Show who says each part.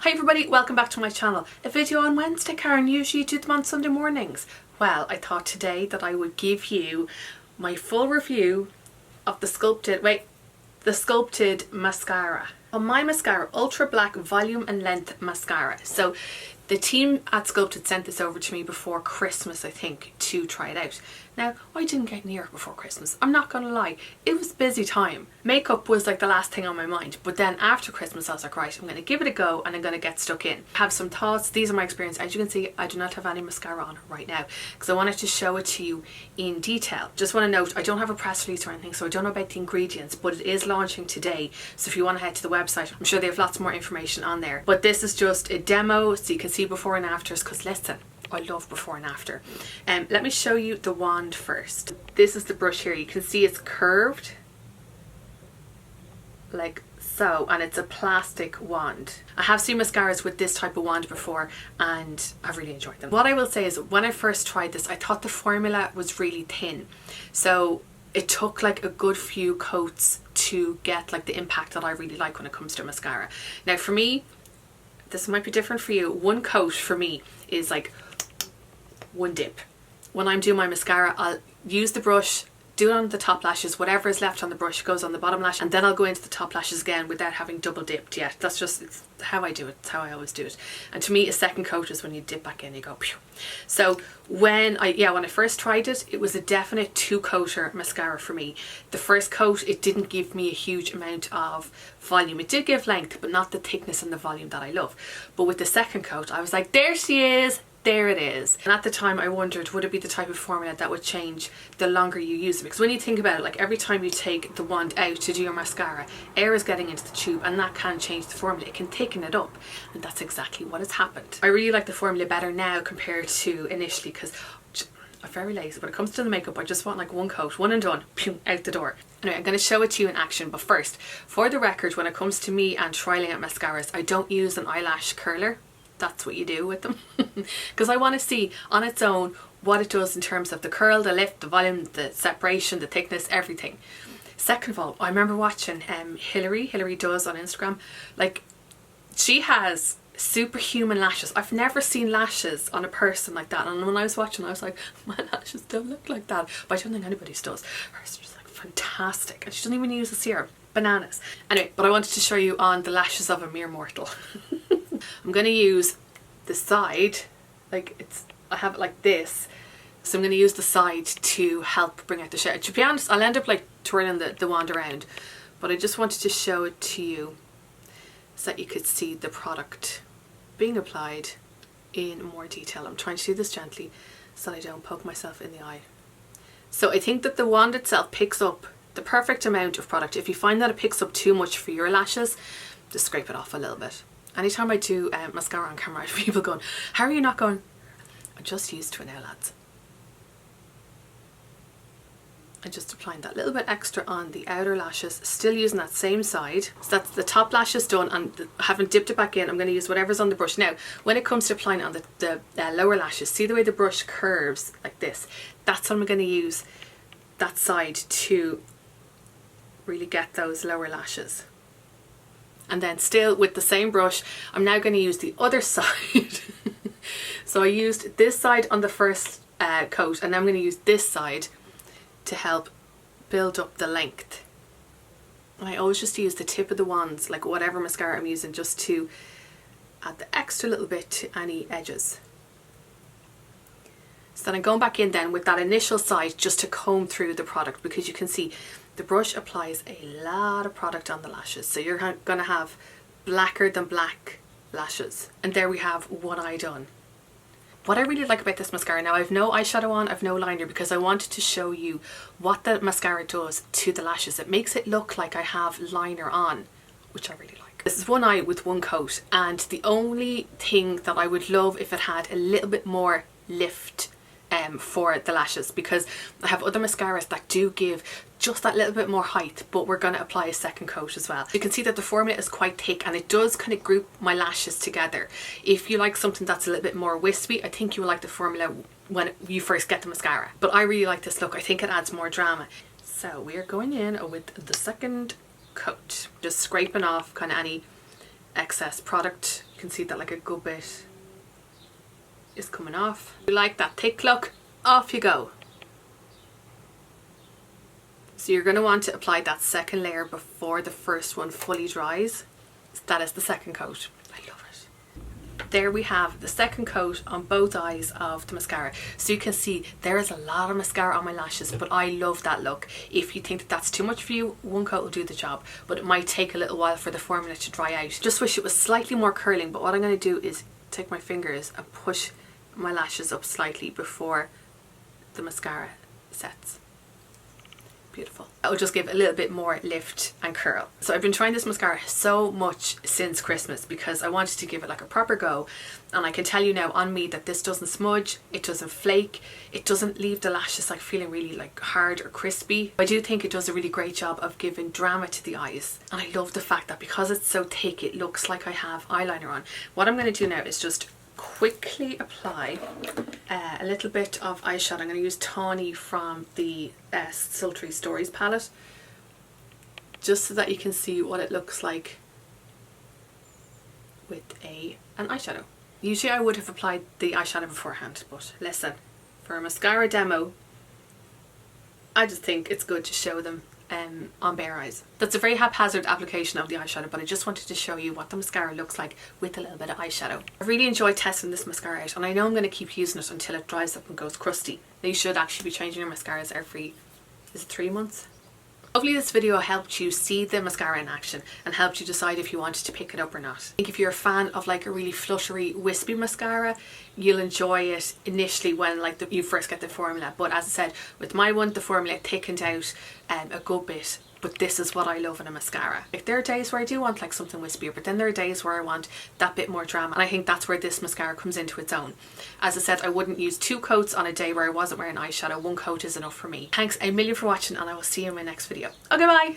Speaker 1: Hi everybody, welcome back to my channel. A video on Wednesday, Karen. Usually you do them on Sunday mornings. Well, I thought today that I would give you my full review of the Sculpted mascara. On my mascara, Ultra Black Volume and Length Mascara. So the team at Sculpted sent this over to me before Christmas, I think, to try it out. Now, I didn't get near it before Christmas. I'm not gonna lie. It was a busy time. Makeup was like the last thing on my mind. But then after Christmas, I was like, right, I'm gonna give it a go and I'm gonna get stuck in. Have some thoughts. These are my experience. As you can see, I do not have any mascara on right now because I wanted to show it to you in detail. Just want to note, I don't have a press release or anything, so I don't know about the ingredients, but it is launching today. So if you want to head to the website, I'm sure they have lots more information on there. But this is just a demo so you can see before and afters, because listen, I love before and after. Let me show you the wand first. This is the brush here. You can see it's curved like so, and it's a plastic wand. I have seen mascaras with this type of wand before and I've really enjoyed them. What I will say is when I first tried this, I thought the formula was really thin. So it took like a good few coats to get like the impact that I really like when it comes to mascara. Now for me, this might be different for you. One coat for me is like one dip. When I'm doing my mascara, I'll use the brush, do it on the top lashes, whatever is left on the brush goes on the bottom lash, and then I'll go into the top lashes again without having double dipped yet. That's just how I do it. It's how I always do it. And to me, a second coat is when you dip back in, you go pew. So when I first tried it, it was a definite two-coater mascara for me. The first coat, it didn't give me a huge amount of volume. It did give length, but not the thickness and the volume that I love. But with the second coat, I was like, there she is. There it is. And at the time I wondered, would it be the type of formula that would change the longer you use it? Because when you think about it, like every time you take the wand out to do your mascara, air is getting into the tube and that can change the formula. It can thicken it up, and that's exactly what has happened. I really like the formula better now compared to initially, because I'm very lazy. When it comes to the makeup, I just want like one coat, one and done, pew, out the door. Anyway, I'm going to show it to you in action, but first, for the record, when it comes to me and trialing out mascaras, I don't use an eyelash curler. That's what you do with them because I want to see on its own what it does in terms of the curl, the lift, the volume, the separation, the thickness, everything. Second of all, I remember watching Hilary does on Instagram, like she has superhuman lashes. I've never seen lashes on a person like that, and when I was watching I was like, my lashes don't look like that, but I don't think anybody's does. Hers is just like fantastic, and she doesn't even use a serum. Bananas. Anyway, but I wanted to show you on the lashes of a mere mortal. I'm going to use the side, like I have it like this, so I'm going to use the side to help bring out the shade. To be honest, I'll end up like twirling the wand around, but I just wanted to show it to you so that you could see the product being applied in more detail. I'm trying to do this gently so that I don't poke myself in the eye. So I think that the wand itself picks up the perfect amount of product. If you find that it picks up too much for your lashes, just scrape it off a little bit. Anytime I do mascara on camera, I have people going, how are you not going? I'm just used to it now, lads. I'm just applying that little bit extra on the outer lashes, still using that same side. So that's the top lashes done, and I haven't dipped it back in. I'm going to use whatever's on the brush. Now, when it comes to applying it on the lower lashes, see the way the brush curves like this? That's what I'm going to use that side to really get those lower lashes. And then still with the same brush, I'm now going to use the other side. So I used this side on the first coat, and I'm going to use this side to help build up the length. And I always just use the tip of the wands, like whatever mascara I'm using, just to add the extra little bit to any edges. So then I'm going back in then with that initial side just to comb through the product, because you can see the brush applies a lot of product on the lashes. So you're going to have blacker than black lashes. And there we have one eye done. What I really like about this mascara, now I've no eyeshadow on, I've no liner, because I wanted to show you what the mascara does to the lashes. It makes it look like I have liner on, which I really like. This is one eye with one coat, and the only thing that I would love if it had a little bit more lift for the lashes, because I have other mascaras that do give just that little bit more height, but we're going to apply a second coat as well. You can see that the formula is quite thick, and it does kind of group my lashes together. If you like something that's a little bit more wispy, I think you will like the formula when you first get the mascara. But I really like this look. I think it adds more drama. So we are going in with the second coat, just scraping off kind of any excess product You can see that like a good bit is coming off. If you like that thick look, off you go. So you're going to want to apply that second layer before the first one fully dries. That is the second coat. I love it. There we have the second coat on both eyes of the mascara. So you can see there is a lot of mascara on my lashes, but I love that look. If you think that that's too much for you, one coat will do the job, but it might take a little while for the formula to dry out. Just wish it was slightly more curling, but what I'm going to do is take my fingers and push my lashes up slightly before the mascara sets. Beautiful. That will just give a little bit more lift and curl. So I've been trying this mascara so much since Christmas because I wanted to give it like a proper go, and I can tell you now on me that this doesn't smudge, it doesn't flake, it doesn't leave the lashes like feeling really like hard or crispy. I do think it does a really great job of giving drama to the eyes, and I love the fact that because it's so thick it looks like I have eyeliner on. What I'm going to do now is just quickly apply a little bit of eyeshadow. I'm going to use Tawny from the Sultry Stories palette, just so that you can see what it looks like with an eyeshadow. Usually I would have applied the eyeshadow beforehand, but listen, for a mascara demo I just think it's good to show them on bare eyes. That's a very haphazard application of the eyeshadow, but I just wanted to show you what the mascara looks like with a little bit of eyeshadow. I really enjoyed testing this mascara out, and I know I'm going to keep using it until it dries up and goes crusty. Now you should actually be changing your mascaras every, is it 3 months? Hopefully this video helped you see the mascara in action and helped you decide if you wanted to pick it up or not. I think if you're a fan of like a really fluttery, wispy mascara, you'll enjoy it initially when like you first get the formula. But as I said, with my one, the formula thickened out a good bit. But this is what I love in a mascara. Like, there are days where I do want like something wispier, but then there are days where I want that bit more drama, and I think that's where this mascara comes into its own. As I said, I wouldn't use 2 coats on a day where I wasn't wearing eyeshadow. 1 coat is enough for me. Thanks a million for watching, and I will see you in my next video. Okay, bye!